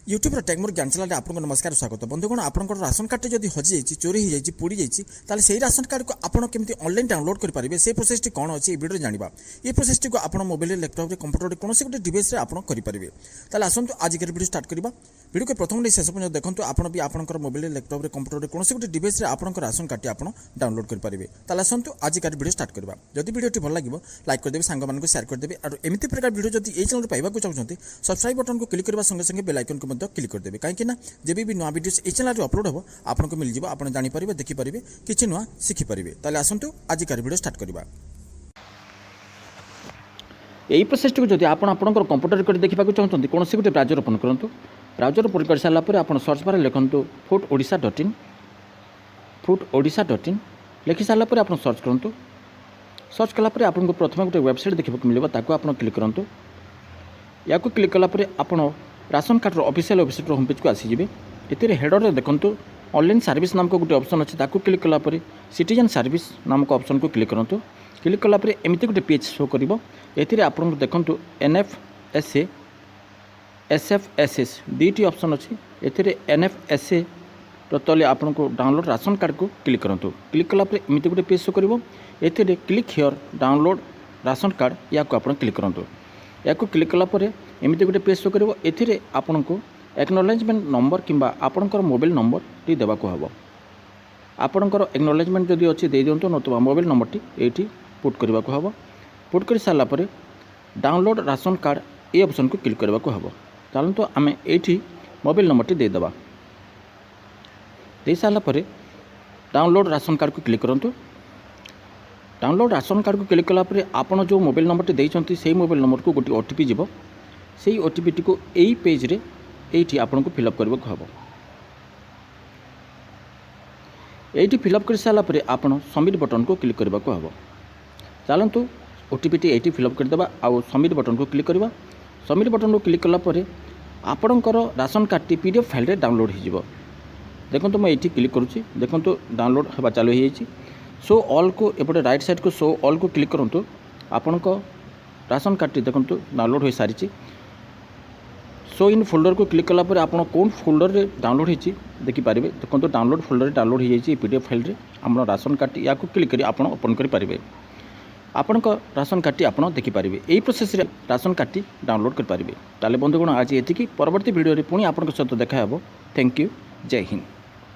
YouTube टेक्मोर ज्ञानशाला आपको नमस्कार स्वागत बंधुगण आपंकर राशन कार्ड जब हजि जाइए चोरी हो जाए पोड़ी जाइए से राशन कार्ड को आप केमती ऑनलाइन डाउनलोड करेंगे से प्रोसेस कौन अच्छी वीडियो जाना ये प्रोसेस को आप मोबाइल लैपटॉप कंप्यूटर कौन गोटे डिवाइस आप करेंगे ताले आसतु आज वीडियो स्टार्ट करवा वीडियो को प्रथम शेष पर्यटन देखो आप भी आपंकर मोबाइल लैपटॉप कंप्यूटर कौन गोटे डिवाइस आप राशन कार्ड आप डाउनलोड करेंगे ताले आसतु आज वीडियो स्टार्ट करवा जब वीडियो भल लगे लाइक करदेवे सांग मानक शेयर करदेवे और एमती प्रकार वीडियो जब ये चैनल पाइबा चाहते सब्सक्राइब बटन को क्लिक करने संगे संगे बेल आइकन को क्लिक करदेवे कहीं जब भी नुआ वीडियो ये चैनल अपलोड हो आपको मिल जाए आप जानीपर देखिपारे किसी नुआ शिखिपारे ताले आसतु आज वीडियो स्टार्ट करवा यही प्रोसेस को जब आप कंप्यूटर कर देखा चाहते कौन से गोटे ब्राउजर ओपन करूँ ब्राउजर ओपन कर सारापर आप सर्च बार लिखुँ foododisha.in लिखि सारापर आप सर्च करूँ सर्च कलापर आपको प्रथम गोटे वेबसाइट देखा मिले ताको आप क्लिक करूँ या क्लिक कलापर आप ration card official website home page को आसीजे ये हेडर देखो ऑनलाइन सर्विस नामक गोटे ऑप्शन अच्छे ताको क्लिक कलापर सिटीजन सर्विस नामक ऑप्शन को क्लिक करूँ क्लिक कलापर एमती गोटे पेज शो कर आपको देखो NFSA SFSS दुईटी ऑप्शन अच्छी ये NFSA तले आपको डाउनलोड राशन कार्ड को क्लिक करूँ क्लिक कलापर एमती गोटे पेज शो कर click here download ration card या आप क्लिक करूँ या क्लिक कलापर एमती गोटे पेज शो कर आपन को एक्नोलेजमेंट नंबर कि आपणकर मोबाइल नंबर टी देवाक हम आपणकर एक्नोलेजमेंट जदि अच्छी दे दिंतु नतुबा मोबाइल नंबर टी ये पुट करने को हम पुट कर सारापर डाउनलोड राशन कार्ड ये ऑप्शन को क्लिक करने को हम चलते आम ये मोबाइल नंबर टी देदेबा दे सारापर डाउनलोड राशन कार्ड को क्लिक करूँ डाउनलोड राशन कार्ड को क्लिक कलापर आपन जो मोबाइल नंबर टी देते से मोबाइल नंबर को गोटे OTP जीव से OTP टी को यही पेज रे ये आपन को फिलअप करने को हम ये फिलअप कर सारापर आप सबमिट बटन को क्लिक करने को हम चलतु OTP टी ये फिलअप करदे आउ सबमिट बटन को क्लिक करवा सबमिट बटन को क्लिक कलापर आपणकर ration card T PDF file रे डाउनलोड हो देखो मुझे ये क्लिक करुँची देखो डाउनलोड होगा चालू हो शो ऑल को एपटे राइट साइड को शो ऑल को क्लिक करूँ आपण राशन कार्ड टी देखो डाउनलोड हो सारी शो इन फोल्डर को क्लिक कलापर आप कौन फोल्डर रे डाउनलोड होती देखिपारे देखो डाउनलोड फोल्डर रे डाउनलोड हो PDF फाइल रे आम राशन कार्ड या क्लिक कर आप ओपन करेंगे आपण राशन कार्ड टी आप देखिपारे यही प्रोसेस रे राशन कार्ड टी डाउनलोड करेंगे ताले बंधुगण आज ये परवर्ती वीडियो पुणी आपन सहित देखा थैंक यू जय हिंद।